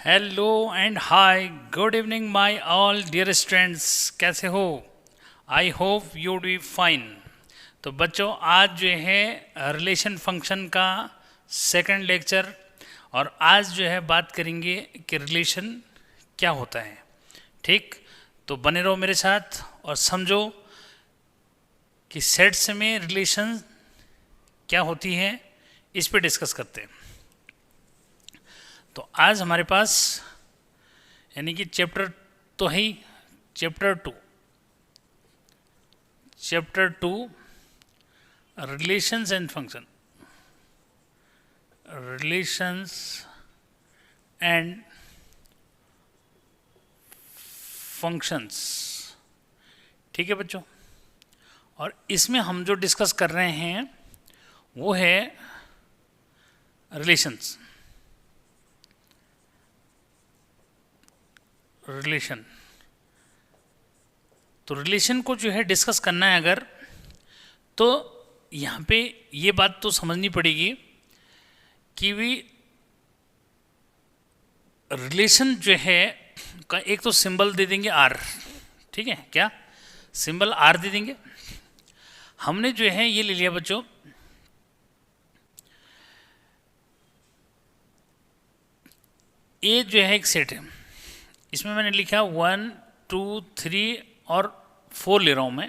Hello and hi good evening my all dear students, कैसे हो? I hope you be fine. तो बच्चों, आज जो है रिलेशन फंक्शन का सेकंड लेक्चर, और आज जो है बात करेंगे कि रिलेशन क्या होता है। ठीक, तो बने रहो मेरे साथ और समझो कि सेट्स में रिलेशन क्या होती है, इस पे डिस्कस करते हैं। तो आज हमारे पास यानी कि चैप्टर तो है ही, chapter two relations and function, relations and functions. ठीक है बच्चों, और इसमें हम जो डिस्कस कर रहे हैं वो है रिलेशंस, रिलेशन। तो रिलेशन को जो है डिस्कस करना है अगर, तो यहाँ पे ये बात तो समझनी पड़ेगी कि भी रिलेशन जो है का एक तो सिंबल दे देंगे आर। ठीक है, क्या सिंबल आर दे देंगे। हमने जो है ये ले लिया बच्चों, ए जो है एक सेट है, इसमें मैंने लिखा 1 2 3 और 4 ले रहा हूँ मैं,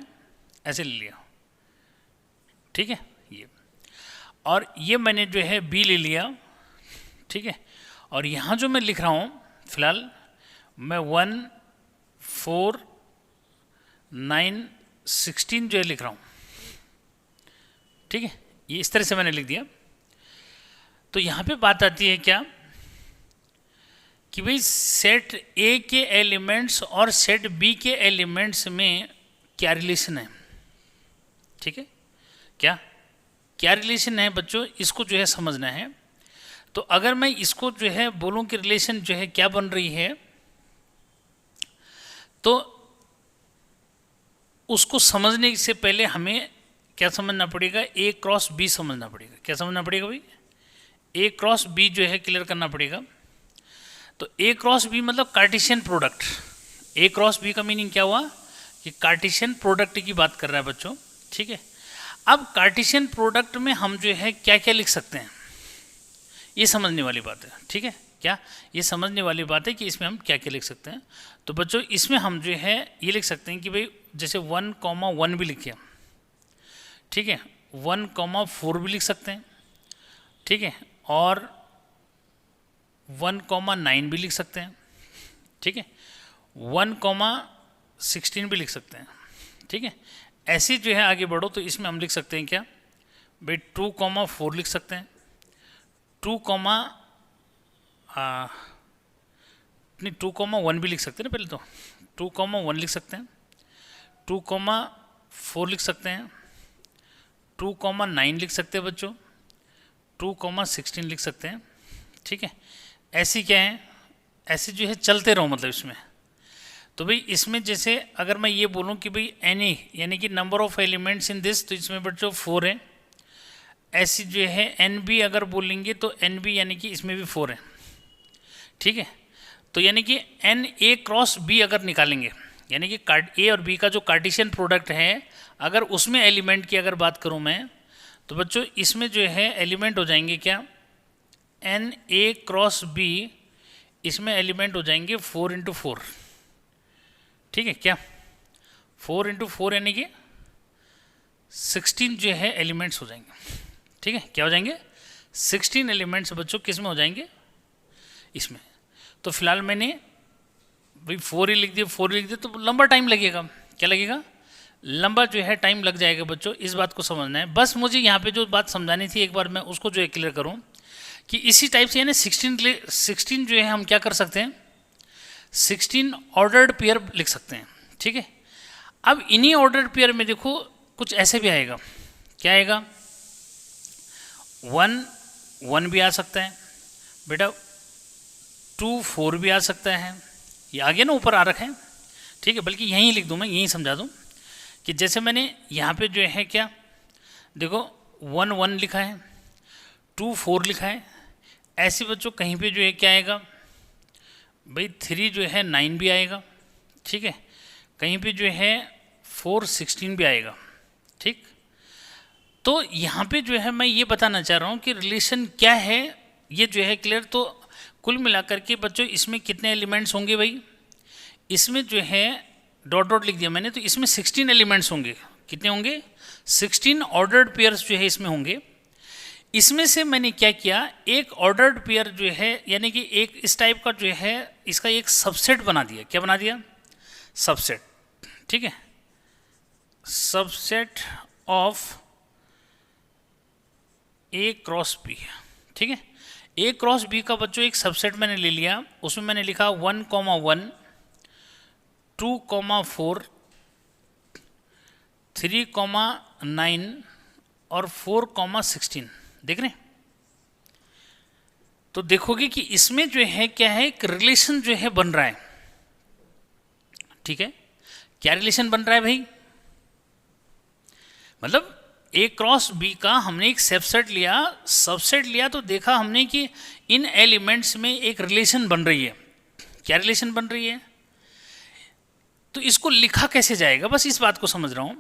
ऐसे ले लिया। ठीक है, ये और ये मैंने जो है बी ले लिया। ठीक है, और यहाँ जो मैं लिख रहा हूँ फिलहाल मैं 1 4 9 16 जो है लिख रहा हूँ। ठीक है, ये इस तरह से मैंने लिख दिया। तो यहाँ पे बात आती है क्या कि भाई सेट ए के एलिमेंट्स और सेट बी के एलिमेंट्स में क्या रिलेशन है। ठीक है, क्या क्या रिलेशन है बच्चों, इसको जो है समझना है। तो अगर मैं इसको जो है बोलूं कि रिलेशन जो है क्या बन रही है, तो उसको समझने से पहले हमें क्या समझना पड़ेगा, ए क्रॉस बी समझना पड़ेगा। क्या समझना पड़ेगा भाई? ए क्रॉस बी जो है क्लियर करना पड़ेगा। तो ए क्रॉस बी मतलब कार्टेशियन प्रोडक्ट। ए क्रॉस बी का मीनिंग क्या हुआ कि कार्टेशियन प्रोडक्ट की बात कर रहा है बच्चों। ठीक है, अब कार्टेशियन प्रोडक्ट में हम जो है क्या क्या लिख सकते हैं, ये समझने वाली बात है। ठीक है, क्या ये समझने वाली बात है कि इसमें हम क्या क्या लिख सकते हैं। तो बच्चों इसमें हम जो है ये लिख सकते हैं कि भाई जैसे 1,1 भी लिखिए। ठीक है, 1,4 भी लिख सकते हैं। ठीक है, और 1,9 भी लिख सकते हैं। ठीक है, 1,16 भी लिख सकते हैं। ठीक है, ऐसे जो है आगे बढ़ो तो इसमें हम लिख सकते हैं क्या भाई, 2,4 लिख सकते हैं। 2, नहीं 2,1 भी लिख सकते हैं ना, पहले तो 2,1 लिख सकते हैं, 2,4 लिख सकते हैं, 2,9 लिख सकते हैं बच्चों, 2,16 लिख सकते हैं। ठीक है, ऐसी क्या है, ऐसे जो है चलते रहो मतलब इसमें। तो भाई इसमें जैसे अगर मैं ये बोलूँ कि भाई एनी यानी कि number of elements in this, तो इसमें बच्चों 4 है। ऐसी जो है एन बी अगर बोलेंगे तो एन बी यानी कि इसमें भी 4 है। ठीक है, तो यानी कि एन ए क्रॉस बी अगर निकालेंगे, यानी कि ए और बी का जो कार्टेशियन प्रोडक्ट है, अगर उसमें एलिमेंट की अगर बात करूँ मैं, तो बच्चों इसमें जो है एलिमेंट हो जाएंगे क्या, एन ए क्रॉस बी, इसमें एलिमेंट हो जाएंगे 4 इंटू 4। ठीक है, क्या 4 इंटू 4 यानी कि 16 जो है एलिमेंट्स हो जाएंगे। ठीक है, क्या हो जाएंगे, 16 एलिमेंट्स बच्चों किस में हो जाएंगे, इसमें। तो फिलहाल मैंने भाई 4 ही लिख दिया, 4 लिख दिया, तो लंबा टाइम लगेगा। क्या लगेगा, लंबा जो है टाइम लग जाएगा बच्चों। इस बात को समझना है। बस मुझे यहाँ पे जो बात समझानी थी एक बार मैं उसको जो है क्लियर करूँ कि इसी टाइप से यानी 16 जो है हम क्या कर सकते हैं, 16 ऑर्डर्ड पेयर लिख सकते हैं। ठीक है, अब इन्हीं ऑर्डर्ड पेयर में देखो कुछ ऐसे भी आएगा। क्या आएगा, 1 1 भी आ सकता है बेटा, 2 4 भी आ सकता है। ये आगे ना ऊपर आ रखा है। ठीक है, बल्कि यहीं लिख दूँ, मैं यहीं समझा दूँ कि जैसे मैंने यहाँ पे जो है क्या देखो 1 1 लिखा है, 2 4 लिखा है। ऐसे बच्चों कहीं पे जो है क्या आएगा, भाई 3 जो है 9 भी आएगा, ठीक है, कहीं पे जो है 4 16 भी आएगा, ठीक। तो यहाँ पे जो है मैं ये बताना चाह रहा हूँ कि रिलेशन क्या है, ये जो है क्लियर। तो कुल मिलाकर के बच्चों इसमें कितने एलिमेंट्स होंगे भाई, इसमें जो है डॉट डॉट लिख दिया मैंने, तो इसमें 16 एलिमेंट्स होंगे। कितने होंगे? 16 ऑर्डर्ड पेयर्स जो है इसमें होंगे। इसमें से मैंने क्या किया, एक ऑर्डर्ड पेयर जो है यानी कि एक इस टाइप का जो है इसका एक सबसेट बना दिया। क्या बना दिया? सबसेट, ठीक है, subset of A cross B, ठीक है। ए क्रॉस बी का बच्चों एक सबसेट मैंने ले लिया, उसमें मैंने लिखा 1,1 2,4 3,9 और 4,16। देख रहे हैं? तो देखोगे कि इसमें जो है क्या है, एक रिलेशन जो है बन रहा है, ठीक है। क्या रिलेशन बन रहा है भाई? मतलब ए क्रॉस बी का हमने एक सबसेट लिया तो देखा हमने कि इन एलिमेंट्स में एक रिलेशन बन रही है। क्या रिलेशन बन रही है? तो इसको लिखा कैसे जाएगा, बस इस बात को समझ रहा हूं,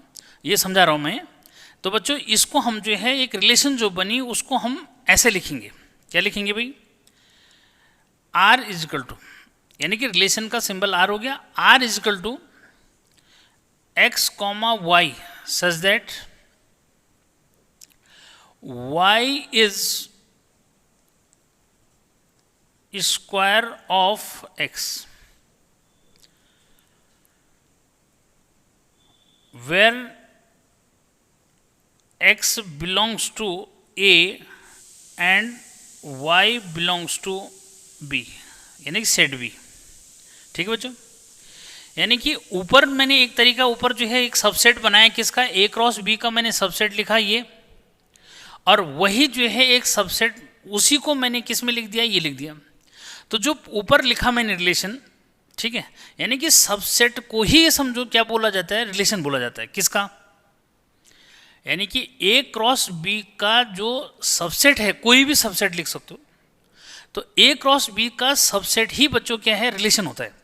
ये समझा रहा हूं मैं। तो बच्चों इसको हम जो है एक रिलेशन जो बनी उसको हम ऐसे लिखेंगे। क्या लिखेंगे भाई? R इज इक्वल टू, यानी कि रिलेशन का सिंबल R हो गया, R is equal to X, Y such that Y is square of X, where X belongs to A and Y belongs to B, यानी कि सेट B, ठीक है बच्चों। यानी कि ऊपर मैंने एक तरीका ऊपर जो है एक सबसेट बनाया किसका, A क्रॉस B का मैंने सबसेट लिखा ये, और वही जो है एक सबसेट उसी को मैंने किस में लिख दिया, ये लिख दिया। तो जो ऊपर लिखा मैंने रिलेशन, ठीक है, यानी कि सबसेट को ही समझो क्या बोला जाता है, रिलेशन बोला जाता है। किसका? यानी कि ए क्रॉस बी का जो सबसेट है, कोई भी सबसेट लिख सकते हो, तो ए क्रॉस बी का सबसेट ही बच्चों क्या है, रिलेशन होता है।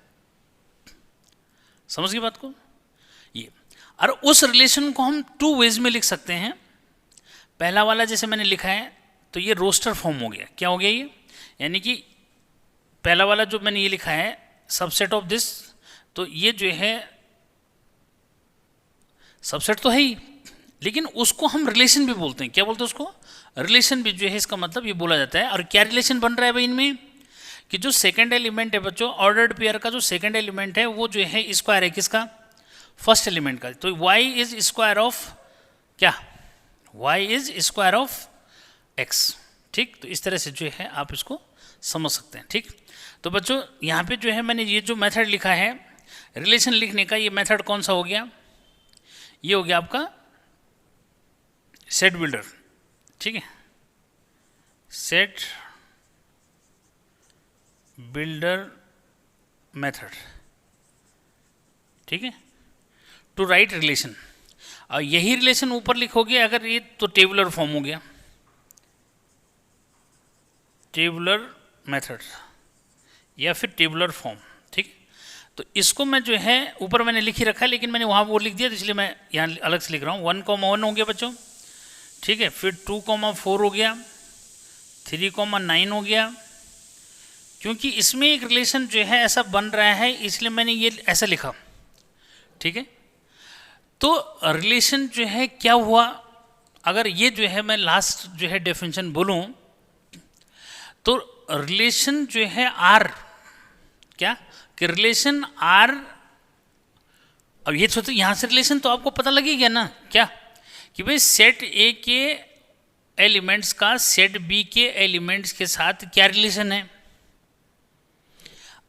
समझ गए बात को? ये, और उस रिलेशन को हम 2 वेज में लिख सकते हैं। पहला वाला जैसे मैंने लिखा है तो ये रोस्टर फॉर्म हो गया। क्या हो गया ये? यानी कि पहला वाला जो मैंने ये लिखा है सबसेट ऑफ दिस, तो ये जो है सबसेट तो है ही, लेकिन उसको हम रिलेशन भी बोलते हैं। क्या बोलते हैं उसको? रिलेशन भी जो है, इसका मतलब ये बोला जाता है। और क्या रिलेशन बन रहा है भाई इनमें, कि जो सेकंड एलिमेंट है बच्चों, ऑर्डर्ड पेयर का जो सेकंड एलिमेंट है वो जो है स्क्वायर है किसका, फर्स्ट एलिमेंट का। तो y इज स्क्वायर ऑफ क्या, y is square of x, ठीक। तो इस तरह से जो है आप इसको समझ सकते हैं, ठीक। तो बच्चों यहाँ पे जो है मैंने ये जो मेथड लिखा है रिलेशन लिखने का, ये मेथड कौन सा हो गया, ये हो गया आपका सेट बिल्डर, ठीक है, सेट बिल्डर मेथड, ठीक है, टू राइट रिलेशन। और यही रिलेशन ऊपर लिखोगे अगर ये, तो टेबुलर फॉर्म हो गया, टेबुलर मेथड या फिर टेबुलर फॉर्म, ठीक। तो इसको मैं जो है ऊपर मैंने लिख ही रखा है, लेकिन मैंने वहाँ वो लिख दिया, तो इसलिए मैं यहाँ अलग से लिख रहा हूँ। 1,1 हो गया बच्चों, ठीक है, फिर 2,4 हो गया, 3,9 हो गया, क्योंकि इसमें एक रिलेशन जो है ऐसा बन रहा है इसलिए मैंने ये ऐसा लिखा, ठीक है। तो रिलेशन जो है क्या हुआ, अगर ये जो है मैं लास्ट जो है डेफिनेशन बोलूं तो रिलेशन जो है आर, क्या कि रिलेशन आर, अब ये सोचो यहाँ से रिलेशन तो आपको पता लगी गया ना, क्या कि भाई सेट ए के एलिमेंट्स का सेट बी के एलिमेंट्स के साथ क्या रिलेशन है।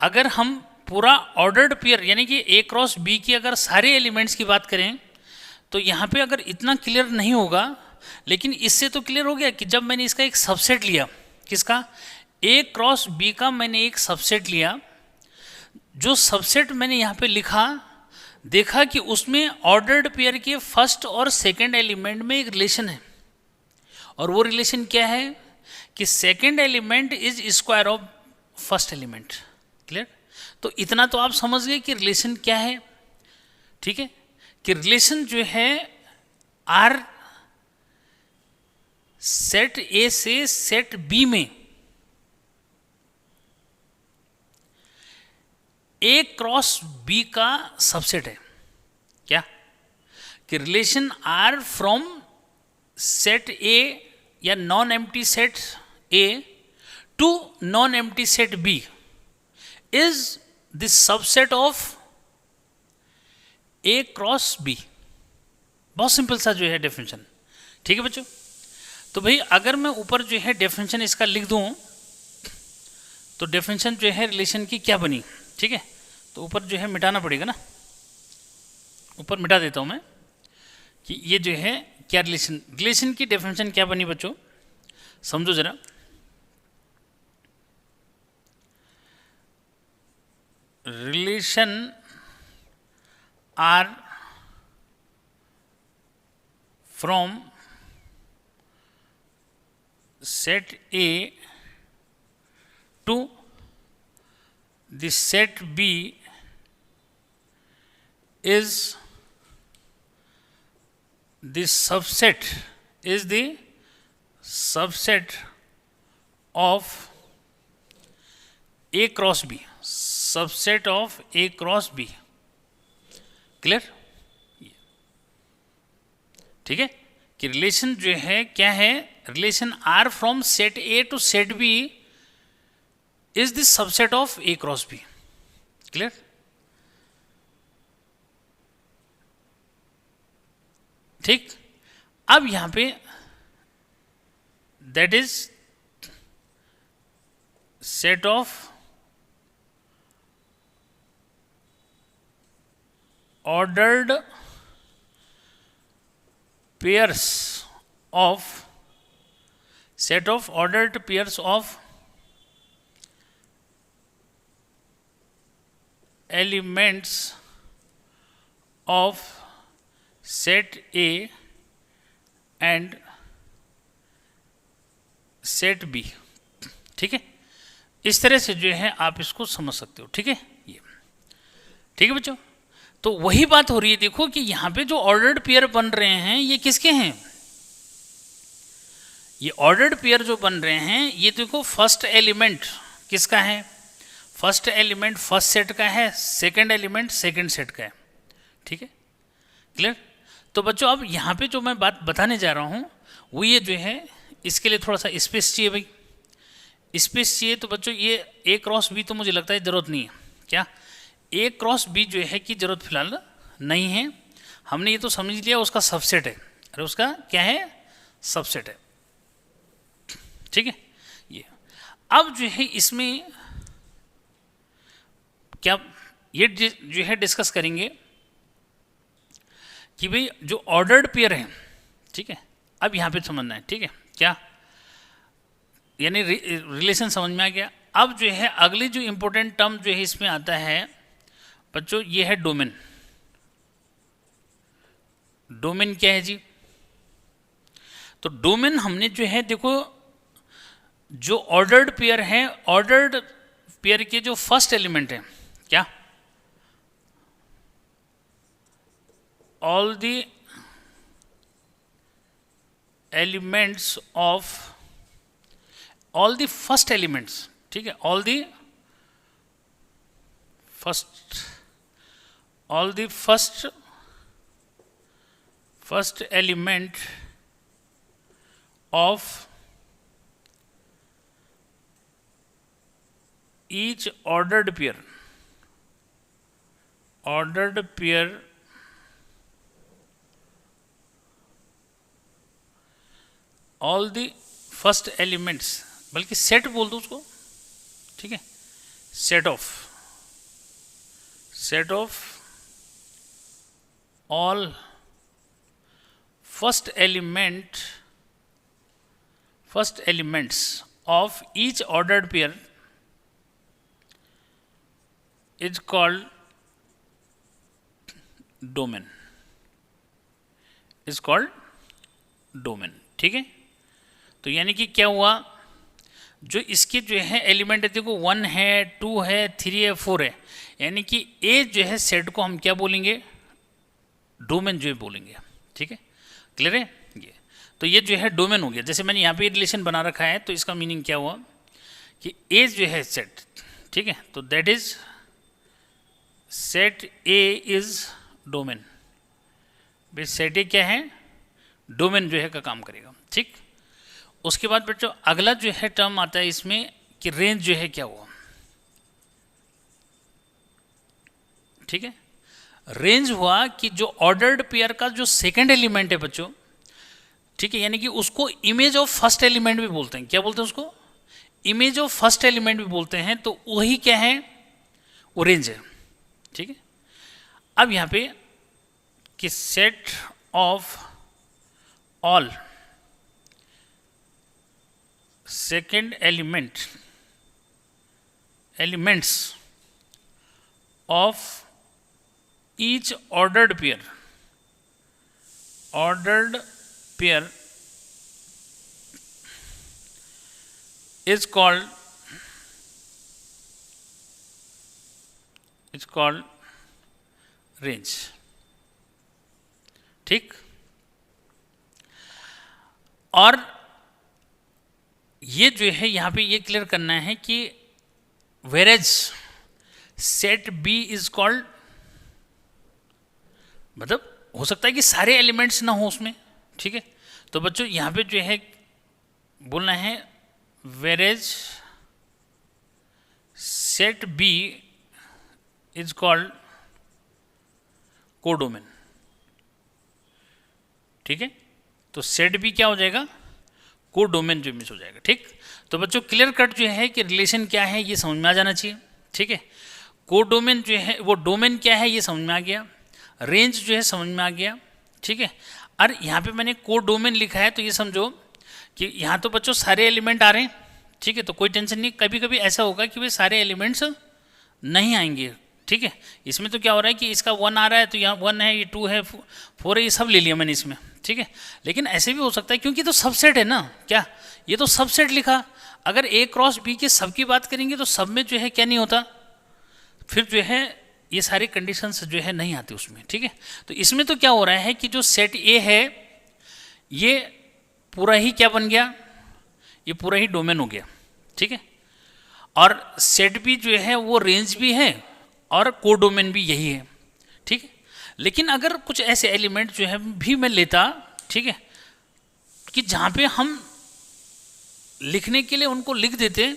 अगर हम पूरा ऑर्डर्ड पेयर यानी कि ए क्रॉस बी की अगर सारे एलिमेंट्स की बात करें तो यहाँ पे अगर इतना क्लियर नहीं होगा, लेकिन इससे तो क्लियर हो गया कि जब मैंने इसका एक सबसेट लिया, किसका, ए क्रॉस बी का मैंने एक सबसेट लिया, जो सबसेट मैंने यहाँ पे लिखा, देखा कि उसमें ऑर्डर्ड पेयर के फर्स्ट और सेकंड एलिमेंट में एक रिलेशन है, और वो रिलेशन क्या है कि second element is square of first element. Clear? तो इतना तो आप समझ गए कि रिलेशन क्या है, ठीक है, कि रिलेशन जो है आर सेट ए से सेट बी में ए क्रॉस बी का सबसेट है। क्या? कि relation R from set A या non empty set A to non empty set B is the subset of A cross B. बहुत सिंपल सा जो है डेफिनेशन, ठीक है बच्चों। तो भाई अगर मैं ऊपर जो है डेफिनेशन इसका लिख दूं तो डेफिनेशन जो है रिलेशन की क्या बनी, ठीक है। तो ऊपर जो है मिटाना पड़ेगा ना, ऊपर मिटा देता हूं मैं कि ये जो है क्या रिलेशन की डेफिनेशन क्या बनी बच्चों, समझो जरा। Relation R from set A to the set B is the subset of A cross B, subset of A cross B, clear? ठीक है कि रिलेशन जो है क्या है, relation R from set A to set B is the subset of A cross B, clear? ठीक, अब यहां पे that is set of ordered pairs of set of ordered pairs of elements of set A and set B, ठीक है। इस तरह से जो है आप इसको समझ सकते हो, ठीक है। ये ठीक है बच्चों, तो वही बात हो रही है, देखो कि यहां पे जो ऑर्डर्ड पेयर बन रहे हैं ये किसके हैं, ये ऑर्डर्ड पेयर जो बन रहे हैं ये देखो फर्स्ट एलिमेंट किसका है, फर्स्ट एलिमेंट फर्स्ट सेट का है, सेकंड एलिमेंट सेकंड सेट का है, ठीक है, क्लियर? तो बच्चों अब यहां पे जो मैं बात बताने जा रहा हूं वो ये जो है, इसके लिए थोड़ा सा स्पेस चाहिए भाई, स्पेस चाहिए। तो बच्चों ये ए क्रॉस बी तो मुझे लगता है जरूरत नहीं है, क्या ए क्रॉस बी जो है कि जरूरत फिलहाल नहीं है, हमने ये तो समझ लिया उसका सबसेट है, अरे उसका क्या है, सबसेट है, ठीक है। ये अब जो है इसमें क्या ये जो है डिस्कस करेंगे कि भाई जो ऑर्डर्ड पेयर है, ठीक है, अब यहां पे समझना है, ठीक है, क्या यानी रिलेशन समझ में आ गया। अब जो है अगली जो इंपॉर्टेंट टर्म जो है इसमें आता है बच्चों, ये है डोमेन। डोमेन क्या है जी, तो डोमेन हमने जो है देखो जो ऑर्डर्ड पेयर है, ऑर्डर्ड पेयर के जो फर्स्ट एलिमेंट है, क्या all the elements of all the first elements, ठीक है, all the first element of each ordered pair all the first elements, बल्कि सेट बोल दो उसको, ठीक है, set of all first elements of each ordered pair is called domain, ठीक है। तो यानी कि क्या हुआ, जो इसके जो है एलिमेंट है, देखो 1 है, 2 है, 3 है, 4 है, यानी कि ए जो है सेट को हम क्या बोलेंगे, डोमेन जो है बोलेंगे। ठीक है, क्लियर है ये। तो ये जो है डोमेन हो गया। जैसे मैंने यहाँ पे रिलेशन बना रखा है, तो इसका मीनिंग क्या हुआ कि ए जो है सेट, ठीक है, तो that is set A is domain. भाई सेट ए क्या है, डोमेन जो है का काम करेगा। ठीक, उसके बाद बच्चों अगला जो है टर्म आता है इसमें कि रेंज जो है क्या हुआ। ठीक है, रेंज हुआ कि जो ऑर्डर्ड पेयर का जो सेकंड एलिमेंट है बच्चों, ठीक है, यानी कि उसको इमेज ऑफ फर्स्ट एलिमेंट भी बोलते हैं। क्या बोलते हैं उसको, इमेज ऑफ फर्स्ट एलिमेंट भी बोलते हैं। तो वही क्या है, वो रेंज है। ठीक है, अब यहां पे कि set of all second elements of each ordered pair is called range। ठीक, और ये जो है यहां पे ये क्लियर करना है कि whereas set B is called, मतलब हो सकता है कि सारे एलिमेंट्स ना हो उसमें। ठीक है, तो बच्चों यहां पे जो है बोलना है whereas set B is called codomain. ठीक है, तो सेट बी क्या हो जाएगा, कोडोमेन जो मिस हो जाएगा। ठीक, तो बच्चों क्लियर कट जो है कि रिलेशन क्या है ये समझ में आ जाना चाहिए। ठीक है, कोडोमेन जो है वो डोमेन क्या है ये समझ में आ गया, रेंज जो है समझ में आ गया। ठीक है, और यहाँ पे मैंने कोडोमेन लिखा है, तो ये समझो कि यहाँ तो बच्चों सारे एलिमेंट आ रहे हैं। ठीक है, तो कोई टेंशन नहीं। कभी कभी ऐसा होगा कि वे सारे एलिमेंट्स नहीं आएंगे। ठीक है, इसमें तो क्या हो रहा है कि इसका 1 आ रहा है, तो यहाँ 1 है, ये 2 है, 4 है, ये सब ले लिया मैंने इसमें। ठीक है, लेकिन ऐसे भी हो सकता है क्योंकि तो सबसेट है ना, क्या ये तो सबसेट लिखा। अगर ए क्रॉस बी के सब की बात करेंगे तो सब में जो है क्या नहीं होता, फिर जो है ये सारी कंडीशंस जो है नहीं आती उसमें। ठीक है, तो इसमें तो क्या हो रहा है कि जो सेट ए है ये पूरा ही क्या बन गया, ये पूरा ही डोमेन हो गया। ठीक है, और सेट बी जो है वो रेंज भी है और कोडोमेन भी यही है। ठीक है, लेकिन अगर कुछ ऐसे एलिमेंट जो है भी मैं लेता, ठीक है, कि जहाँ पे हम लिखने के लिए उनको लिख देते,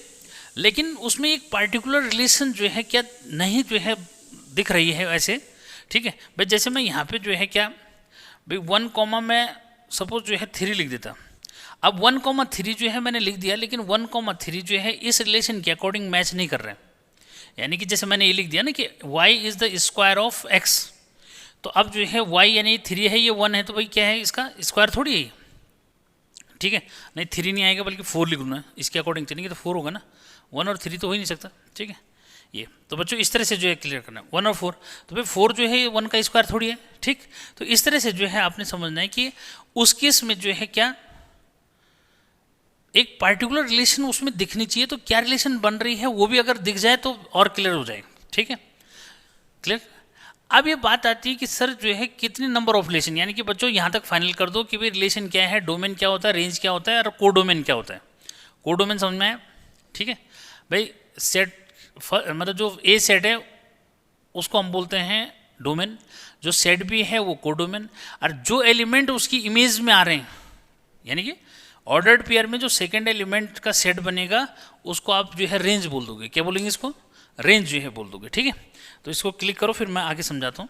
लेकिन उसमें एक पार्टिकुलर रिलेशन जो है क्या नहीं जो है दिख रही है वैसे। ठीक है भाई, जैसे मैं यहाँ पे जो है क्या भाई 1 कॉमा मैं सपोज जो है 3 लिख देता। अब 1,3 जो है मैंने लिख दिया, लेकिन 1,3 जो है इस रिलेशन के अकॉर्डिंग मैच नहीं कर रहे हैं। यानी कि जैसे मैंने ये लिख दिया ना कि y is the square of x, तो अब जो है y यानी 3 है, ये 1 है, तो भाई क्या है इसका स्क्वायर थोड़ी है। ठीक है, नहीं 3 नहीं आएगा बल्कि 4 लिख लूँगा, इसके अकॉर्डिंग चलेंगे तो 4 होगा ना, 1 और 3 तो हो ही नहीं सकता। ठीक है, ये तो बच्चों इस तरह से जो है क्लियर करना है 1 और 4, तो भाई 4 जो है 1 का स्क्वायर थोड़ी है। ठीक, तो इस तरह से जो है आपने समझना है कि उस केस में जो है क्या एक पार्टिकुलर रिलेशन उसमें दिखनी चाहिए, तो क्या रिलेशन बन रही है वो भी अगर दिख जाए तो और क्लियर हो जाए। ठीक है, क्लियर। अब ये बात आती है कि सर जो है कितने नंबर ऑफ रिलेशन, यानी कि बच्चों यहाँ तक फाइनल कर दो कि भाई रिलेशन क्या है, डोमेन क्या होता है, रेंज क्या होता है और कोडोमेन क्या होता है। कोडोमेन समझ में आया। ठीक है भाई, सेट मतलब जो ए सेट है उसको हम बोलते हैं डोमेन, जो सेट बी है वो कोडोमेन, और जो एलिमेंट उसकी इमेज में आ रहे हैं यानी कि ऑर्डर्ड पेयर में जो सेकंड एलिमेंट का सेट बनेगा उसको आप जो है रेंज बोल दोगे। क्या बोलेंगे इसको, रेंज जो है बोल दोगे। ठीक है, तो इसको क्लिक करो, फिर मैं आगे समझाता हूँ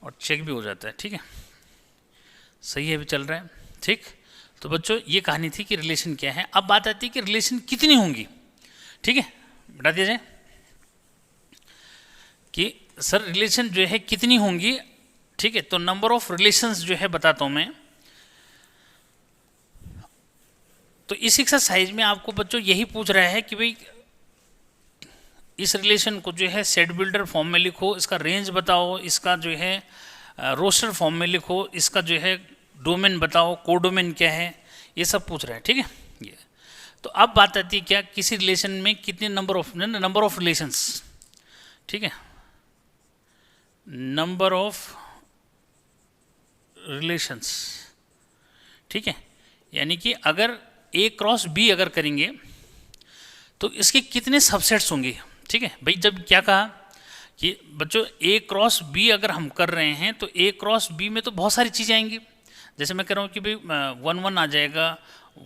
और चेक भी हो जाता है। ठीक है, सही है, भी चल रहा है। ठीक, तो बच्चों ये कहानी थी कि रिलेशन क्या है। अब बात आती है कि रिलेशन कितनी होंगी। ठीक है, बता दिया जाए कि सर रिलेशन जो है कितनी होंगी। ठीक है, तो नंबर ऑफ रिलेशंस जो है बताता हूँ मैं। तो इस एक्सरसाइज में आपको बच्चों यही पूछ रहा है कि भाई इस रिलेशन को जो है सेट बिल्डर फॉर्म में लिखो, इसका रेंज बताओ, इसका जो है रोस्टर फॉर्म में लिखो, इसका जो है डोमेन बताओ, कोडोमेन क्या है, ये सब पूछ रहा है। ठीक है, ये तो अब बात आती है क्या, किसी रिलेशन में कितने नंबर ऑफ रिलेशंस, ठीक है, नंबर ऑफ रिलेशंस, ठीक है, यानी कि अगर ए क्रॉस बी अगर करेंगे तो इसके कितने सबसेट्स होंगे, ठीक है भाई। जब क्या कहा कि बच्चों ए क्रॉस बी अगर हम कर रहे हैं तो ए क्रॉस बी में तो बहुत सारी चीज़ें आएंगी, जैसे मैं कह रहा हूँ कि भाई 1 1 आ जाएगा,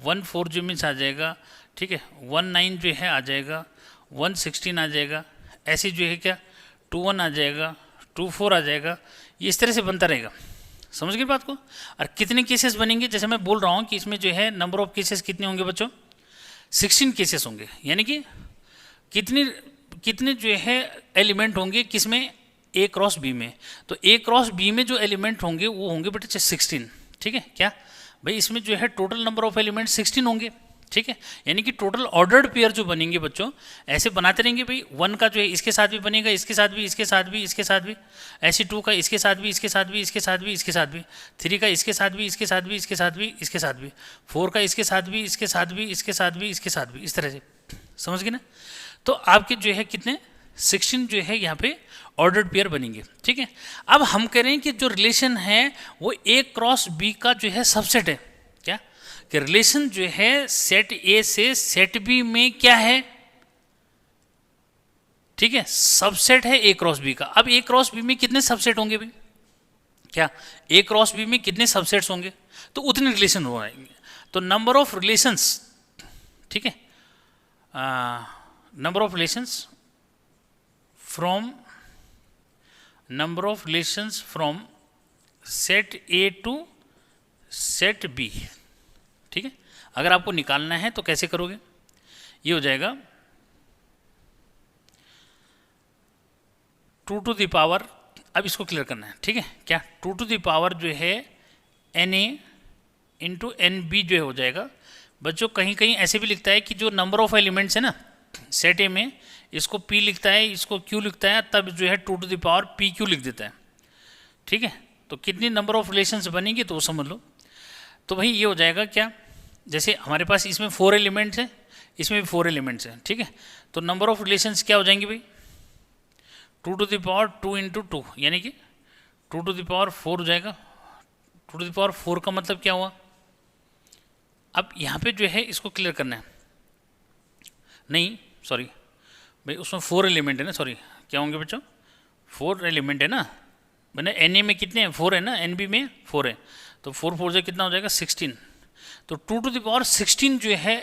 1 4 जो मीन्स आ जाएगा, ठीक है, 1 9 जो है आ जाएगा, 1 16 आ जाएगा, ऐसे जो है क्या 2 1 आ जाएगा, 2 4 आ जाएगा, ये इस तरह से बनता रहेगा। समझ गए बात को। और कितने केसेस बनेंगे, जैसे मैं बोल रहा हूँ कि इसमें जो है नंबर ऑफ केसेस कितने होंगे बच्चों, 16 केसेस होंगे, यानी कि कितने जो है एलिमेंट होंगे किसमें, ए क्रॉस बी में। तो ए क्रॉस बी में जो एलिमेंट होंगे वो होंगे बेटे 16, ठीक है। क्या भाई इसमें जो है टोटल नंबर ऑफ एलिमेंट 16 होंगे, ठीक है, यानी कि टोटल ऑर्डर्ड पेयर जो बनेंगे बच्चों ऐसे बनाते रहेंगे भाई। 1 का जो है इसके साथ भी बनेगा, इसके साथ भी, इसके साथ भी, इसके साथ भी, ऐसे 2 का इसके साथ भी, इसके साथ भी, इसके साथ भी, इसके साथ भी, 3 का इसके साथ भी, इसके साथ भी, इसके साथ भी, इसके साथ भी, 4 का इसके साथ भी, इसके साथ भी, इसके साथ भी, इसके साथ भी, इस तरह से। समझ गए ना। तो आपके जो है कितने 16 जो है यहाँ पे ऑर्डर्ड पेयर बनेंगे, ठीक है। अब हम कह रहे हैं कि जो रिलेशन है वो ए क्रॉस बी का जो है सबसेट है। क्या कि रिलेशन जो है सेट ए से सेट बी में क्या है, ठीक है, सबसेट है ए क्रॉस बी का। अब ए क्रॉस बी में कितने सबसेट होंगे भाई, क्या ए क्रॉस बी में कितने सबसेट्स होंगे, तो उतने रिलेशन हो जाएंगे। तो नंबर ऑफ रिलेशंस, ठीक है, number of relations from set A to set B, ठीक है। अगर आपको निकालना है तो कैसे करोगे, ये हो जाएगा 2 टू द पावर, अब इसको क्लियर करना है, ठीक है। क्या 2 टू द पावर जो है NA इंटू NB जो है हो जाएगा बच्चों। कहीं कहीं ऐसे भी लिखता है कि जो नंबर ऑफ एलिमेंट्स है ना सेट ए में, इसको P लिखता है, इसको Q लिखता है, तब जो है 2 टू द पावर PQ लिख देता है, ठीक है। तो कितनी नंबर ऑफ रिलेशंस बनेंगे तो वो समझ लो। तो भाई ये हो जाएगा क्या, जैसे हमारे पास इसमें 4 एलिमेंट्स हैं, इसमें भी 4 एलिमेंट्स हैं, ठीक है। तो नंबर ऑफ रिलेशंस क्या हो जाएंगे भाई 2 टू द पावर 2 इंटू 2, यानी कि 2 टू द पावर 4 हो जाएगा। 2 टू द पावर 4 का मतलब क्या हुआ, अब यहाँ पे जो है इसको क्लियर करना है, नहीं सॉरी भाई उसमें 4 एलिमेंट है ना, सॉरी क्या होंगे बच्चों 4 एलिमेंट है ना, मैंने NA में कितने हैं 4 है ना, NB में 4 है, तो 4 4 से कितना हो जाएगा 16। तो 2 टू द पावर 16 जो है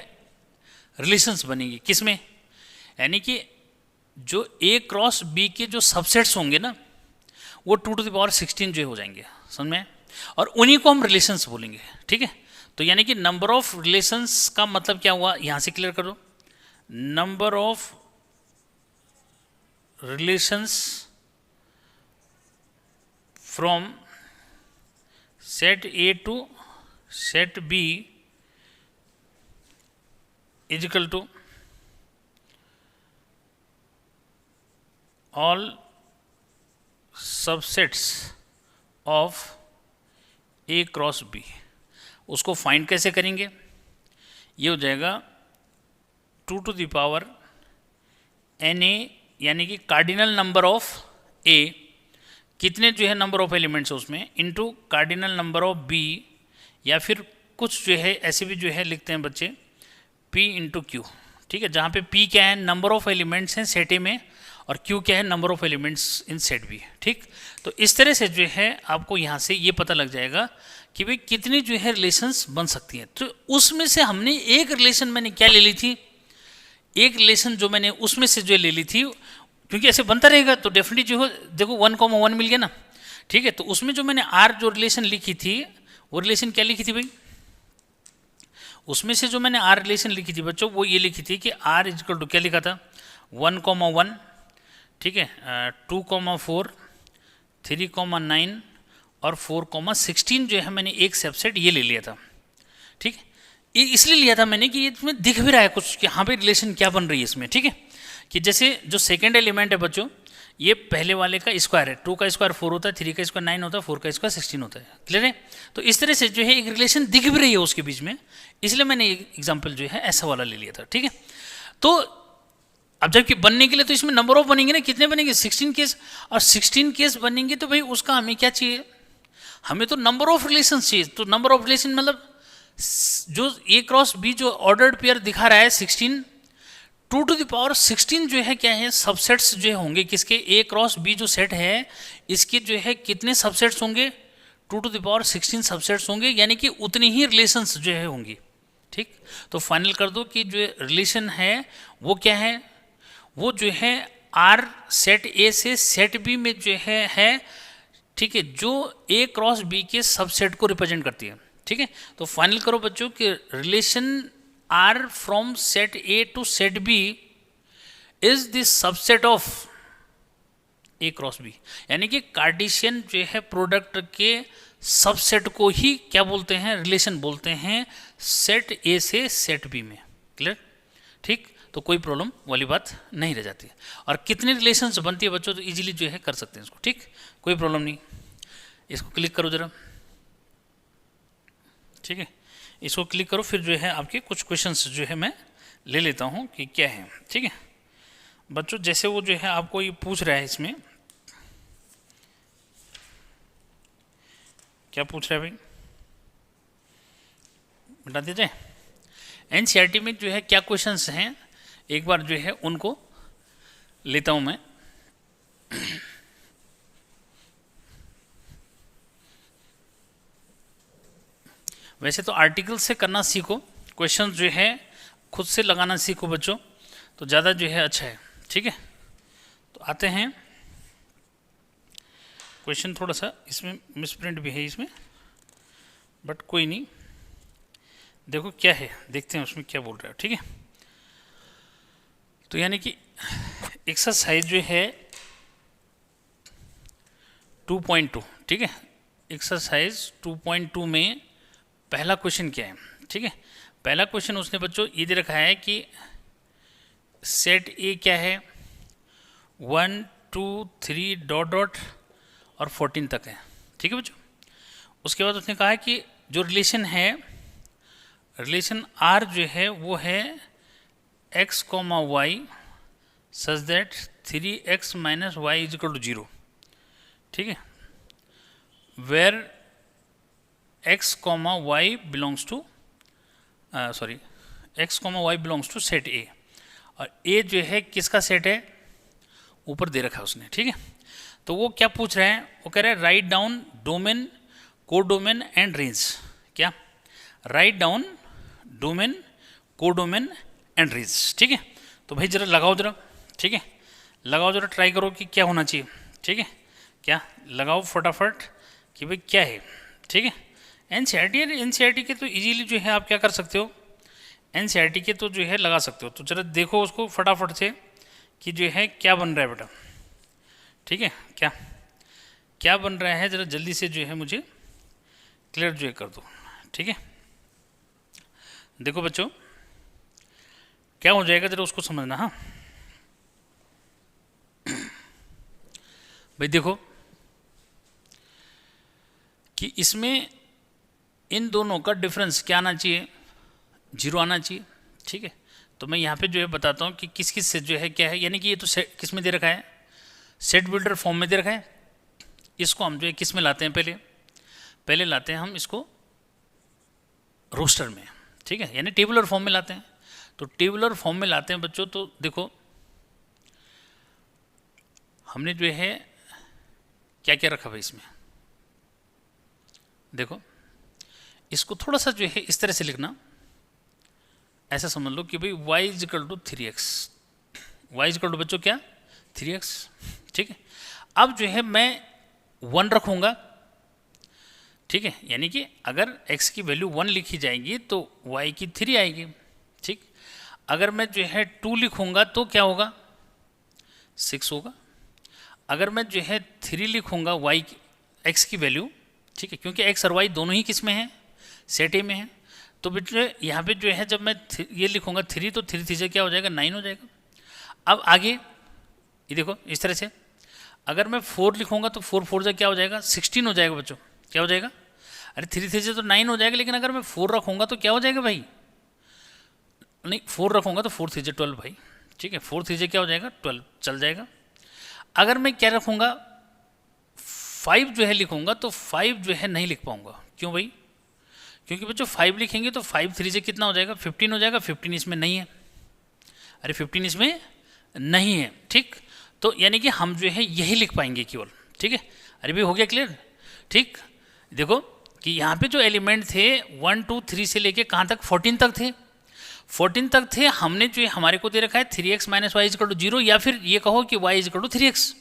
रिलेशंस बनेगी किस में, यानी कि जो A क्रॉस B के जो सबसेट्स होंगे ना वो 2 टू द पावर 16 जो हो जाएंगे, समझ में, और उन्हीं को हम रिलेशंस बोलेंगे, ठीक है। तो यानी कि नंबर ऑफ रिलेशंस का मतलब क्या हुआ, यहाँ से क्लियर करो, number of relations from set A to set B is equal to all subsets of A cross B। उसको फाइंड कैसे करेंगे, ये हो जाएगा 2 टू द पावर NA, यानी कि कार्डिनल नंबर ऑफ A, कितने जो है नंबर ऑफ एलिमेंट्स है उसमें, into cardinal number of B, या फिर कुछ जो है ऐसे भी जो है लिखते हैं बच्चे P इंटू Q, ठीक है, जहाँ पे P क्या है नंबर ऑफ एलिमेंट्स हैं सेट A में और Q क्या है number of elements in set B, ठीक। तो इस तरह से जो है आपको यहाँ से ये पता लग जाएगा कि भाई कितनी जो है रिलेशंस बन सकती हैं। तो उसमें से हमने एक रिलेशन मैंने क्या ले ली थी, एक रिलेशन जो मैंने उसमें से जो ले ली थी, क्योंकि ऐसे बनता रहेगा तो डेफिनेटली जो हो देखो 1,1 मिल गया ना, ठीक है। तो उसमें जो मैंने R जो रिलेशन लिखी थी वो रिलेशन क्या लिखी थी भाई, उसमें से जो मैंने R रिलेशन लिखी थी बच्चों वो ये लिखी थी कि R इजकल टू क्या लिखा था 1,1, ठीक है, 2,4, 3,9 और 4,16 जो है मैंने एक सबसेट ये ले लिया था, ठीक है। ये इसलिए लिया था मैंने कि इसमें दिख भी रहा है कुछ कि हाँ भाई रिलेशन क्या बन रही है इसमें, ठीक है। कि जैसे जो सेकेंड एलिमेंट है बच्चों, ये पहले वाले का स्क्वायर है, 2 का स्क्वायर 4 होता है, 3 का स्क्वायर 9 होता है, 4 का स्क्वायर 16 होता है। क्लियर है? तो इस तरह से जो है एक रिलेशन दिख भी रही है उसके बीच में, इसलिए मैंने एग्जाम्पल जो है ऐसा वाला ले लिया था। ठीक है, तो अब जबकि बनने के लिए तो इसमें नंबर ऑफ बनेंगे ना, कितने बनेंगे 16 केस, और 16 केस बनेंगे तो भाई उसका हमें क्या चाहिए, हमें तो नंबर ऑफ रिलेशन चाहिए। तो नंबर ऑफ रिलेशन मतलब जो ए क्रॉस बी जो ऑर्डर्ड पेयर दिखा रहा है 16, 2 टू द पावर 16 जो है क्या है, सबसेट्स जो होंगे किसके, ए क्रॉस बी जो सेट है इसके जो है कितने सबसेट्स होंगे, 2 टू द पावर 16 सबसेट्स होंगे, यानी कि उतनी ही रिलेशंस जो है होंगी। ठीक, तो फाइनल कर दो कि जो रिलेशन है वो क्या है, वो जो है आर सेट ए से सेट बी में जो है ठीक है, जो ए क्रॉस बी के सबसेट को रिप्रेजेंट करती है। ठीक है, तो फाइनल करो बच्चों कि relation R from set A to set B is the subset of A cross B, यानी कि कार्टेशियन जो है प्रोडक्ट के सबसेट को ही क्या बोलते हैं, रिलेशन बोलते हैं सेट ए से सेट बी में। क्लियर? ठीक, तो कोई प्रॉब्लम वाली बात नहीं रह जाती है। और कितनी रिलेशंस बनती है बच्चों, तो इजीली जो है कर सकते हैं इसको। ठीक, कोई प्रॉब्लम नहीं। इसको क्लिक करो जरा। ठीक है, इसको क्लिक करो, फिर जो है आपके कुछ क्वेश्चंस जो है मैं ले लेता हूँ कि क्या है। ठीक है बच्चों, जैसे वो जो है आपको ये पूछ रहा है, इसमें क्या पूछ रहा है भाई, बता दीजिए। एनसीईआरटी में जो है क्या क्वेश्चंस हैं, एक बार जो है उनको लेता हूं मैं। वैसे तो आर्टिकल से करना सीखो, क्वेश्चन जो है खुद से लगाना सीखो बच्चों, तो ज़्यादा जो है अच्छा है। ठीक है, तो आते हैं क्वेश्चन, थोड़ा सा इसमें मिसप्रिंट भी है इसमें, बट कोई नहीं, देखो क्या है, देखते हैं उसमें क्या बोल रहा है। ठीक है, तो यानी कि एक्सरसाइज जो है 2.2, ठीक है, एक्सरसाइज 2.2 में पहला क्वेश्चन क्या है। ठीक है, पहला क्वेश्चन उसने बच्चों ये दे रखा है कि सेट ए क्या है, 1 2 3 डॉट डॉट और 14 तक है। ठीक है बच्चों, उसके बाद उसने कहा है कि जो रिलेशन है, रिलेशन आर जो है वो है x, y such that 3x minus Y is equal to 0। ठीक है, where x, y belongs to sorry x, y belongs to set A, और ए जो है किसका सेट है, ऊपर दे रखा है उसने। ठीक है, तो वो क्या पूछ रहे हैं, वो कह रहे हैं राइट डाउन डोमेन, को डोमेन एंड रेंज। क्या, राइट डाउन डोमेन, को डोमेन एंड रेंज। ठीक है, तो भाई जरा लगाओ जरा। ठीक है, लगाओ जरा, ट्राई करो कि क्या होना चाहिए। ठीक है, क्या लगाओ फटाफट कि भाई क्या है। ठीक है, एनसीईआरटी के तो इजीली जो है आप क्या कर सकते हो, एनसीईआरटी के तो जो है लगा सकते हो, तो जरा देखो उसको फटाफट से कि जो है क्या बन रहा है बेटा। ठीक है, क्या क्या बन रहा है, जरा जल्दी से जो है मुझे क्लियर जो है कर दो। ठीक है, देखो बच्चों क्या हो जाएगा, जरा उसको समझना। हाँ भाई देखो कि इसमें इन दोनों का डिफरेंस क्या आना चाहिए, 0 आना चाहिए। ठीक है, तो मैं यहाँ पे जो है बताता हूँ कि किस किस से जो है क्या है, यानी कि ये तो किस में दे रखा है, सेट बिल्डर फॉर्म में दे रखा है। इसको हम जो है किस में लाते हैं, पहले लाते हैं हम इसको रोस्टर में। ठीक है, यानी टेबुलर फॉर्म में लाते हैं। तो टेबुलर फॉर्म में लाते हैं बच्चों, तो देखो हमने जो है क्या क्या रखा भाई इसमें, देखो इसको थोड़ा सा जो है इस तरह से लिखना, ऐसा समझ लो कि भाई y is equal to 3x, y is equal to बच्चों क्या 3x। ठीक है, अब जो है मैं 1 रखूँगा। ठीक है, यानी कि अगर x की वैल्यू 1 लिखी जाएगी तो y की 3 आएगी। ठीक, अगर मैं जो है 2 लिखूँगा तो क्या होगा, 6 होगा। अगर मैं जो है 3 लिखूँगा y x की वैल्यू, ठीक है, क्योंकि x और y दोनों ही किस में हैं, सेट ए में है, तो बेटे यहाँ पे जो है जब मैं ये लिखूँगा 3, तो 3 3 से क्या हो जाएगा, 9 हो जाएगा। अब आगे ये देखो इस तरह से, अगर मैं 4 लिखूंगा तो 4 4 जा क्या हो जाएगा 16 हो जाएगा बच्चों, क्या हो जाएगा, अरे 3 3 से तो 9 हो जाएगा, लेकिन अगर मैं 4 रखूंगा तो क्या हो जाएगा भाई, नहीं 4 रखूंगा तो 4 3 से 12 भाई, ठीक है 4 3 से क्या हो जाएगा 12 चल जाएगा। अगर मैं क्या रखूंगा 5 जो है लिखूंगा तो 5 जो है नहीं लिख पाऊंगा, क्यों भाई, क्योंकि बच्चों 5 लिखेंगे तो 5 3 से कितना हो जाएगा 15 हो जाएगा, 15 इसमें नहीं है, अरे 15 इसमें नहीं है, ठीक। तो यानी कि हम जो है यही लिख पाएंगे केवल, ठीक है। अरे भाई हो गया क्लियर, ठीक। देखो कि यहाँ पे जो एलिमेंट थे 1 2 3 से लेके कहाँ तक 14 तक थे, 14 तक थे, हमने जो हमारे को दे रखा है 3x minus Y is equal to 0, या फिर ये कहो कि y इजकल टू 3x,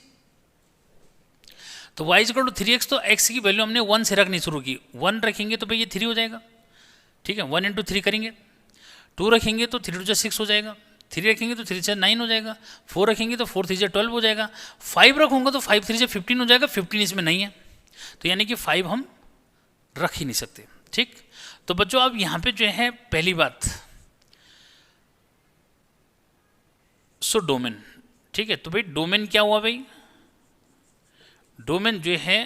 तो y इजकल टू 3x, तो x की वैल्यू हमने 1 से रखनी शुरू की, 1 रखेंगे तो भाई ये 3 हो जाएगा, ठीक है 1 इंटू 3 करेंगे, 2 रखेंगे तो 3 2 6 हो जाएगा, 3 रखेंगे तो 3 से 9 हो जाएगा, 4 रखेंगे तो 4 3 से 12 हो जाएगा, 5 रखूंगा तो 5 3 से 15 हो जाएगा, 15 इसमें नहीं है, तो यानी कि 5 हम रख ही नहीं सकते, ठीक। तो बच्चों अब यहाँ पे जो है पहली बात, सो डोमेन, ठीक है। तो भाई डोमेन क्या हुआ भाई, डोमेन जो है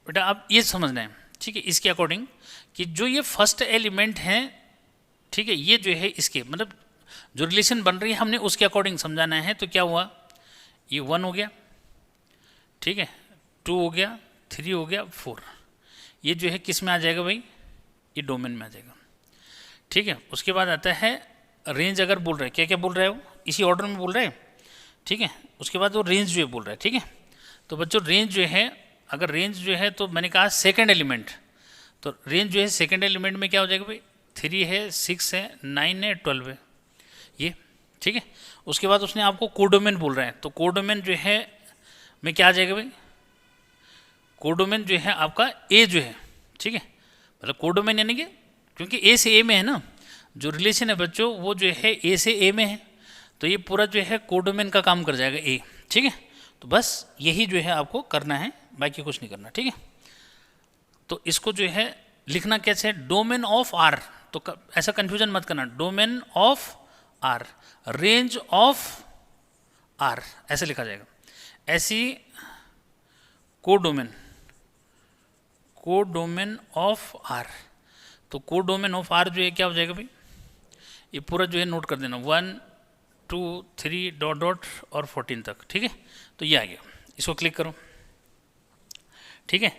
बेटा आप ये समझना है, ठीक है, इसके अकॉर्डिंग कि जो ये फर्स्ट एलिमेंट है, ठीक है, ये जो है इसके मतलब जो रिलेशन बन रही है हमने उसके अकॉर्डिंग समझाना है। तो क्या हुआ, ये 1 हो गया, ठीक है 2 हो गया, 3 हो गया, 4, ये जो है किस में आ जाएगा भाई, ये डोमेन में आ जाएगा, ठीक है। उसके बाद आता है रेंज, अगर बोल रहे हैं क्या क्या बोल रहे हो, इसी ऑर्डर में बोल रहे हैं, ठीक है। उसके बाद वो रेंज जो है बोल रहा है, ठीक है। तो बच्चों रेंज जो है, अगर रेंज जो है तो मैंने कहा सेकंड एलिमेंट, तो रेंज जो है सेकंड एलिमेंट में क्या हो जाएगा भाई, 3 है, 6 है, 9 है, 12 है, ये ठीक है। उसके बाद उसने आपको कोडोमेन बोल रहा है, तो कोडोमेन जो है में क्या आ जाएगा भाई, कोडोमेन जो है आपका ए जो है, ठीक है, मतलब कोडोमेन यानी कि क्योंकि ए से ए में है ना, जो रिलेशन है बच्चों वो जो है ए से ए में है, तो ये पूरा जो है कोडोमेन का काम कर जाएगा ए, ठीक है। तो बस यही जो है आपको करना है, बाकी कुछ नहीं करना, ठीक है। तो इसको जो है लिखना कैसे है, डोमेन ऑफ आर, तो ऐसा कंफ्यूजन मत करना, domain of R, range of R ऐसे लिखा जाएगा, ऐसी कोडोमेन, कोडोमेन ऑफ आर, तो कोडोमेन ऑफ आर जो है क्या हो जाएगा भाई, ये पूरा जो है नोट कर देना 1 2 3 डॉट डॉट और 14 तक, ठीक है। तो ये आ गया, इसको क्लिक करो, ठीक है।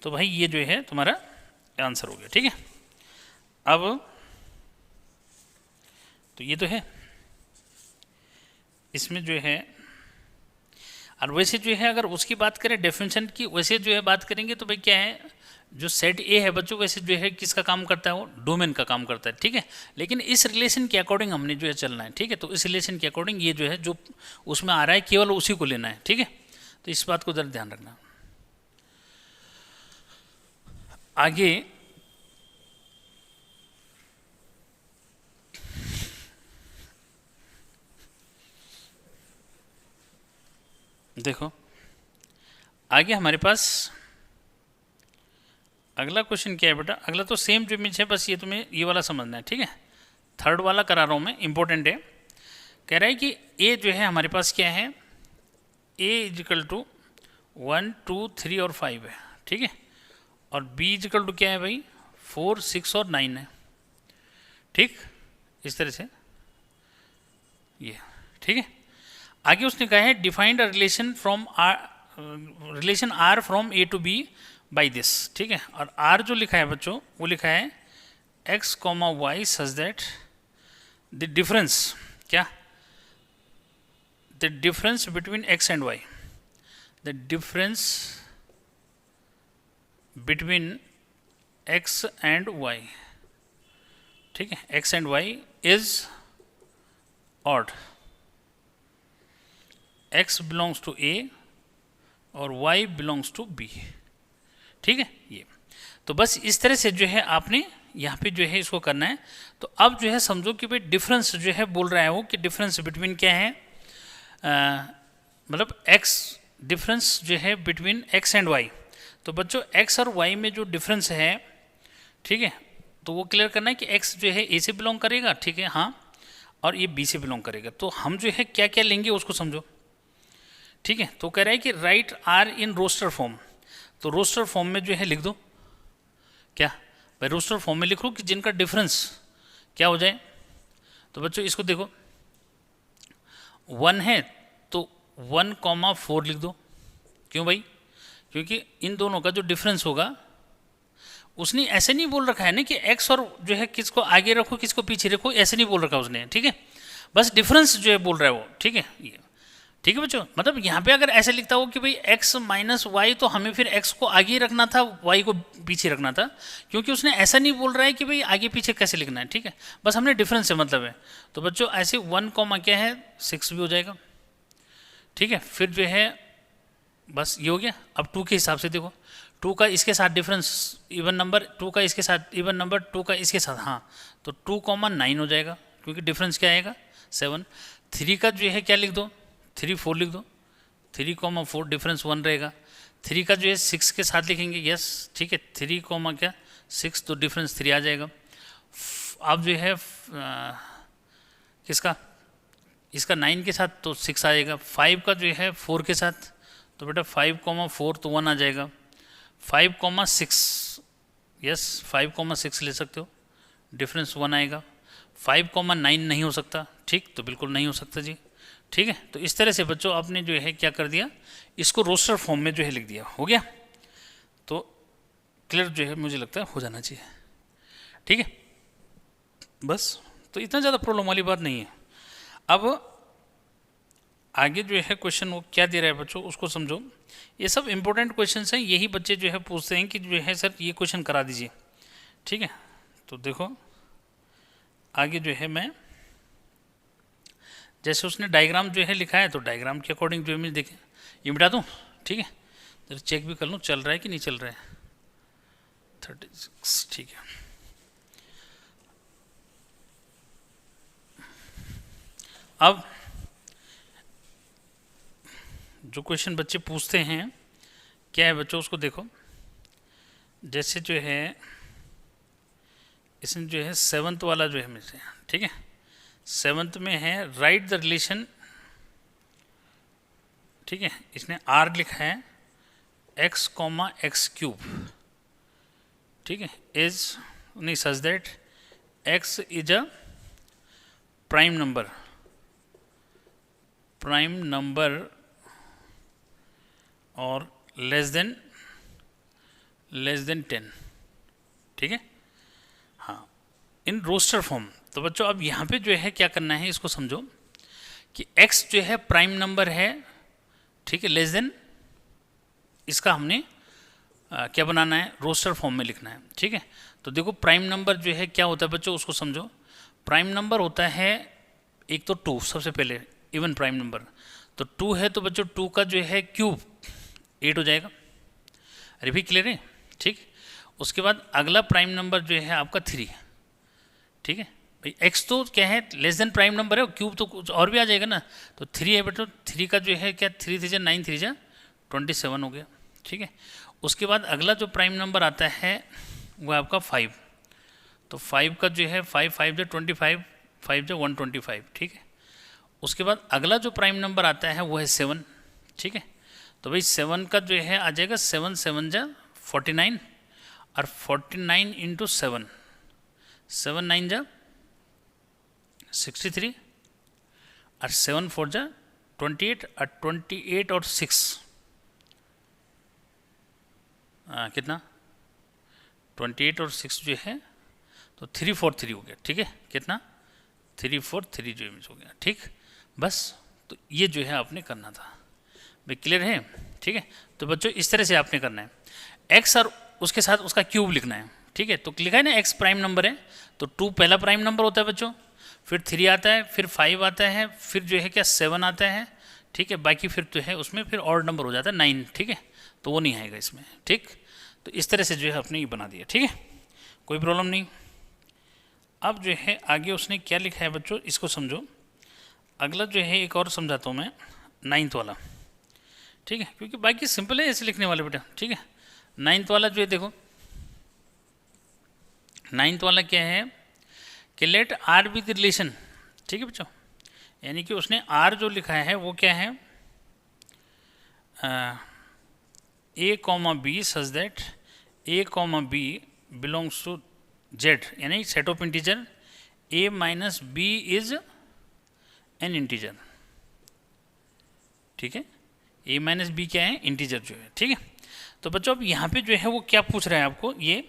तो भाई ये जो है तुम्हारा आंसर हो गया, ठीक है। अब तो ये तो है, इसमें जो है, और वैसे जो है अगर उसकी बात करें डेफिनेशन की, वैसे जो है बात करेंगे तो भाई क्या है, जो सेट ए है बच्चों वैसे जो है किसका काम करता है, वो डोमेन का काम करता है, ठीक है। लेकिन इस रिलेशन के अकॉर्डिंग हमने जो है चलना है, ठीक है। तो इस रिलेशन के अकॉर्डिंग ये जो है जो उसमें आ रहा है केवल उसी को लेना है, ठीक है। तो इस बात को जरा ध्यान रखना। आगे देखो, आगे हमारे पास अगला क्वेश्चन क्या है बेटा, अगला तो सेम जो इमेज है, बस ये तुम्हें ये वाला समझना है, ठीक है। थर्ड वाला करा रहा हूँ मैं, इंपॉर्टेंट है। कह रहा है कि ए जो है हमारे पास क्या है, ए इजिकल टू 1 2 3 और 5 है, ठीक है। और बी इजिकल टू क्या है भाई, 4 6 और 9 है, ठीक, इस तरह से ये, ठीक है। आगे उसने कहा है defined a relation from R, relation R from A to B by this, ठीक है। और आर जो लिखा है बच्चों वो लिखा है X comma Y such that the difference, क्या, the difference between X and Y, the difference between X and Y, ठीक है, X and Y is odd, x belongs to a और y बिलोंग्स टू b, ठीक है। ये तो बस इस तरह से जो है आपने यहाँ पे जो है इसको करना है। तो अब जो है समझो कि भाई डिफरेंस जो है बोल रहा है वो कि डिफरेंस बिटवीन क्या है, मतलब x, डिफरेंस जो है बिटवीन x एंड y। तो बच्चों x और y में जो डिफरेंस है, ठीक है, तो वो क्लियर करना है कि x जो है a से बिलोंग करेगा, ठीक है, हाँ, और ये b से बिलोंग करेगा। तो हम जो है क्या क्या लेंगे उसको समझो, ठीक है। तो कह रहा है कि write R in roster form, तो रोस्टर फॉर्म में जो है लिख दो क्या भाई, रोस्टर फॉर्म में लिखो कि जिनका डिफरेंस क्या हो जाए। तो बच्चों इसको देखो 1 है तो 1,4 लिख दो। क्यों भाई? क्योंकि इन दोनों का जो डिफरेंस होगा, उसने ऐसे नहीं बोल रखा है ना कि x और जो है किसको आगे रखो किसको पीछे रखो, ऐसे नहीं बोल रखा उसने, ठीक है। बस डिफरेंस जो है बोल रहा है वो, ठीक है। ये ठीक है बच्चों, मतलब यहाँ पे अगर ऐसे लिखता हो कि भाई x माइनस वाई, तो हमें फिर x को आगे रखना था, y को पीछे रखना था, क्योंकि उसने ऐसा नहीं बोल रहा है कि भाई आगे पीछे कैसे लिखना है, ठीक है। बस हमने डिफरेंस से मतलब है। तो बच्चों ऐसे 1 कॉमा क्या है 6 भी हो जाएगा, ठीक है। फिर जो है बस ये हो गया। अब 2 के हिसाब से देखो, 2 का इसके साथ डिफरेंस इवन नंबर, 2 का इसके साथ इवन नंबर, 2 का इसके साथ, हाँ, तो 2,9 हो जाएगा, क्योंकि डिफरेंस क्या आएगा 7। 3 का जो है क्या लिख दो 3 4 लिख दो, 3,4 डिफरेंस 1 रहेगा। 3 का जो है 6 के साथ लिखेंगे, यस ठीक है, 3 कॉमा क्या 6, तो डिफरेंस 3 आ जाएगा। अब जो है किसका, इसका 9 के साथ तो 6 आएगा। 5 का जो है 4 के साथ, तो बेटा 5,4 तो 1 आ जाएगा। 5,6, यस 5,6 ले सकते हो, डिफरेंस 1 आएगा। 5,9 नहीं हो सकता, ठीक, तो बिल्कुल नहीं हो सकता जी, ठीक है। तो इस तरह से बच्चों आपने जो है क्या कर दिया, इसको रोस्टर फॉर्म में जो है लिख दिया, हो गया। तो क्लियर जो है मुझे लगता है हो जाना चाहिए, ठीक है। बस तो इतना ज़्यादा प्रॉब्लम वाली बात नहीं है। अब आगे जो है क्वेश्चन वो क्या दे रहा है बच्चों, उसको समझो। ये सब इंपॉर्टेंट क्वेश्चन हैं, यही बच्चे जो है पूछते हैं कि जो है सर ये क्वेश्चन करा दीजिए, ठीक है। तो देखो आगे जो है मैं, जैसे उसने डायग्राम जो है लिखा है, तो डायग्राम के अकॉर्डिंग जो है मैं देखें, ये मिटा दूँ, ठीक है, जरा चेक भी कर लूँ चल रहा है कि नहीं चल रहा है। 36, ठीक है। अब जो क्वेश्चन बच्चे पूछते हैं क्या है बच्चों, उसको देखो। जैसे जो है इसमें जो है 7th वाला जो है मुझे, ठीक है, 7th में है राइट द रिलेशन, ठीक है, इसने r लिखा है x कॉमा एक्स क्यूब, ठीक है, इज नहीं such that x is a prime number और लेस देन 10, ठीक है, हाँ, इन रोस्टर फॉर्म। तो बच्चों अब यहाँ पे जो है क्या करना है, इसको समझो कि x जो है प्राइम नंबर है, ठीक है, लेस देन, इसका हमने क्या बनाना है, रोस्टर फॉर्म में लिखना है, ठीक है। तो देखो प्राइम नंबर जो है क्या होता है बच्चों, उसको समझो। प्राइम नंबर होता है एक तो 2, सबसे पहले इवन प्राइम नंबर, तो 2 है तो बच्चों 2 का जो है क्यूब 8 हो जाएगा। अरे भी क्लियर है, ठीक। उसके बाद अगला प्राइम नंबर जो है आपका 3, ठीक है भाई, x तो क्या है लेस देन प्राइम नंबर है, क्यूब तो कुछ और भी आ जाएगा ना, तो 3 है बेटा, 3 का जो है क्या 3 3 9 3 27 हो गया, ठीक है। उसके बाद अगला जो प्राइम नंबर आता है वो आपका 5, तो 5 का जो है 5 5 25, 5 125, ठीक है। उसके बाद अगला जो प्राइम नंबर आता है वो है 7, ठीक है। तो भाई 7 का जो है आ जाएगा 7 7 49, और 49 इंटू 7, 7 9 63, और 7 4 28, और 28 और 6 कितना 28 और 6 जो है तो 343 हो गया, ठीक है, कितना 343 जो इमेज हो गया, ठीक। बस तो ये जो है आपने करना था भाई, क्लियर है, ठीक है। तो बच्चों इस तरह से आपने करना है, x और उसके साथ उसका क्यूब लिखना है, ठीक है। तो लिखा है ना x प्राइम नंबर है, तो 2 पहला प्राइम नंबर होता है बच्चों, फिर 3 आता है, फिर 5 आता है, फिर जो है क्या 7 आता है, ठीक है। बाकी फिर जो है उसमें फिर ऑड नंबर हो जाता है 9, ठीक है, तो वो नहीं आएगा इसमें, ठीक। तो इस तरह से जो है आपने ये बना दिया, ठीक है, कोई प्रॉब्लम नहीं। अब जो है आगे उसने क्या लिखा है बच्चों, इसको समझो। अगला जो है एक और समझाता हूँ मैं, 9th वाला, ठीक है, क्योंकि बाकी सिंपल है ऐसे लिखने वाले बेटा, ठीक है। 9th वाला जो है देखो, 9th वाला क्या है कि लेट आर विद रिलेशन, ठीक है बच्चों, यानी कि उसने आर जो लिखा है वो क्या है A comma B such that A comma B belongs to Z, यानी set of integer A minus B is an integer. ठीक है, ए माइनस बी क्या है, इंटीजर जो है। ठीक है, तो बच्चों अब यहाँ पे जो है वो क्या पूछ रहा है आपको, ये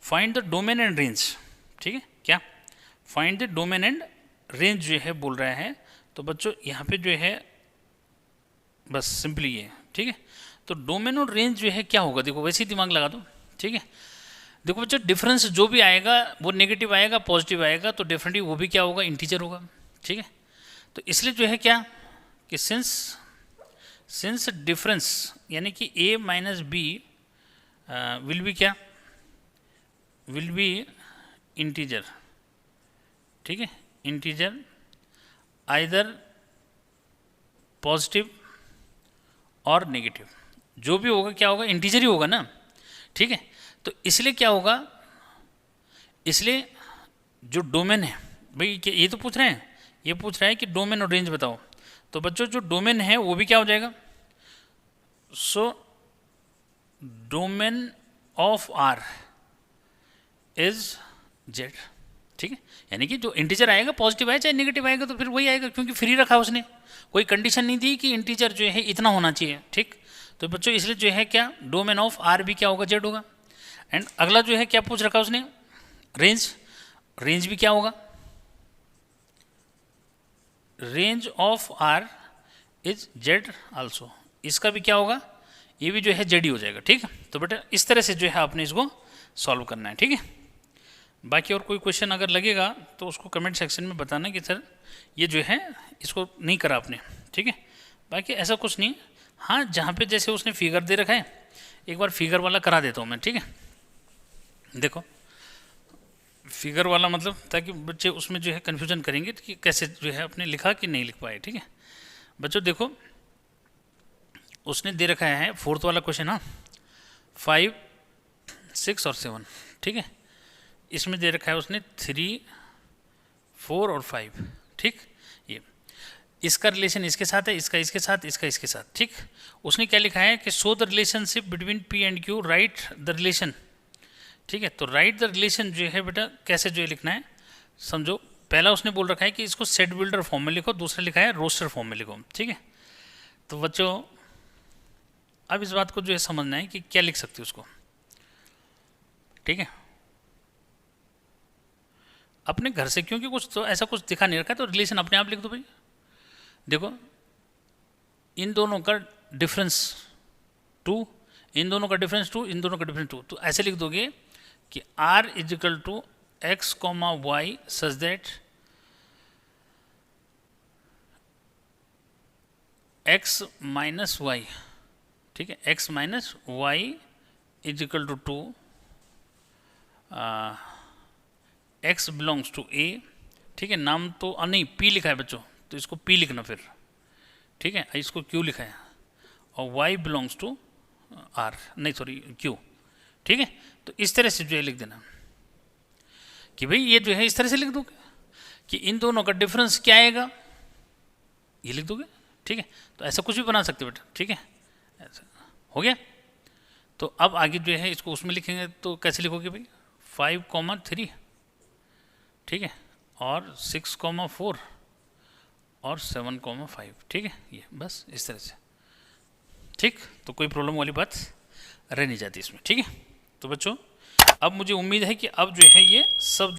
find the domain and range. ठीक है, क्या find the domain and range जो है बोल रहा है। तो बच्चों यहाँ पे जो है बस सिंपली ये। ठीक है, तो डोमेन और रेंज जो है क्या होगा, देखो वैसे ही दिमाग लगा दो। ठीक है, देखो बच्चों डिफरेंस जो भी आएगा वो नेगेटिव आएगा पॉजिटिव आएगा, तो डेफिनेटली वो भी क्या होगा, इंटीजर होगा। ठीक है, तो इसलिए जो है क्या कि सिंस डिफरेंस यानी कि a minus B will be क्या, विल बी इंटीजर। ठीक है, इंटीजर आइदर पॉजिटिव और नेगेटिव, जो भी होगा क्या होगा, इंटीजर ही होगा ना। ठीक है, तो इसलिए क्या होगा, इसलिए जो डोमेन है भाई ये तो पूछ रहे हैं, ये पूछ रहा है कि डोमेन और रेंज बताओ। तो बच्चों जो डोमेन है वो भी क्या हो जाएगा, so domain of R is Z. ठीक है, यानी कि जो इंटीजर आएगा पॉजिटिव आए चाहे नेगेटिव आएगा तो फिर वही आएगा, क्योंकि फ्री रखा उसने, कोई कंडीशन नहीं दी कि इंटीजर जो है इतना होना चाहिए। ठीक, तो बच्चों इसलिए जो है क्या डोमेन ऑफ आर भी क्या होगा, जेड होगा। एंड अगला जो है क्या पूछ रखा उसने, रेंज, रेंज भी क्या होगा, range of R is Z also, इसका भी क्या होगा, ये भी जो है जेड ही हो जाएगा। ठीक है, तो बेटा इस तरह से जो है आपने इसको सॉल्व करना है। ठीक है, बाकी और कोई क्वेश्चन अगर लगेगा तो उसको कमेंट सेक्शन में बताना कि सर ये जो है इसको नहीं करा आपने। ठीक है, बाकी ऐसा कुछ नहीं। हाँ, जहाँ पे जैसे उसने फिगर दे रखा है एक बार फिगर वाला करा देता हूँ मैं। ठीक है, देखो फिगर वाला मतलब ताकि बच्चे उसमें जो है कन्फ्यूजन करेंगे कि कैसे जो है अपने लिखा कि नहीं लिख पाए। ठीक है, बच्चों देखो उसने दे रखा है फोर्थ वाला क्वेश्चन, हाँ 5, 6 और 7। ठीक है, इसमें दे रखा है उसने 3, 4 और 5। ठीक, ये इसका रिलेशन इसके साथ है, इसका इसके साथ, इसका इसके साथ। ठीक, उसने क्या लिखा है कि show the relationship between P and Q, right the relation. ठीक है, तो राइट द रिलेशन जो है बेटा कैसे जो है लिखना है, समझो पहला उसने बोल रखा है कि इसको सेट बिल्डर फॉर्म में लिखो, दूसरा लिखा है रोस्टर फॉर्म में लिखो। ठीक है, तो बच्चों अब इस बात को जो है समझना है कि क्या लिख सकते हो उसको। ठीक है, अपने घर से क्योंकि कुछ तो ऐसा कुछ दिखा नहीं रखा है तो रिलेशन अपने आप लिख दो भाई। देखो इन दोनों का डिफरेंस 2, इन दोनों का डिफरेंस 2, इन दोनों का डिफरेंस 2, तो ऐसे लिख दोगे कि R is equal to X comma Y such that X minus Y. ठीक है, X minus Y is equal to 2, X belongs to A. ठीक है, नाम तो नहीं पी लिखा है बच्चों, तो इसको पी लिखना फिर। ठीक है, इसको क्यू लिखा है, और वाई बिलोंग्स टू आर, नहीं सॉरी क्यू। ठीक है, तो इस तरह से जो है लिख देना कि भाई ये जो है इस तरह से लिख दोगे कि इन दोनों का डिफरेंस क्या आएगा, ये लिख दोगे। ठीक है, तो ऐसा कुछ भी बना सकते हो बेटा। ठीक है, ऐसा हो गया। तो अब आगे जो है इसको उसमें लिखेंगे तो कैसे लिखोगे भाई, 5,3। ठीक है, और 6,4 और 7,5। ठीक है, ये बस इस तरह से। ठीक, तो कोई प्रॉब्लम वाली बात रह नहीं जाती इसमें। ठीक है, तो बच्चों अब मुझे उम्मीद है कि अब जो है ये सब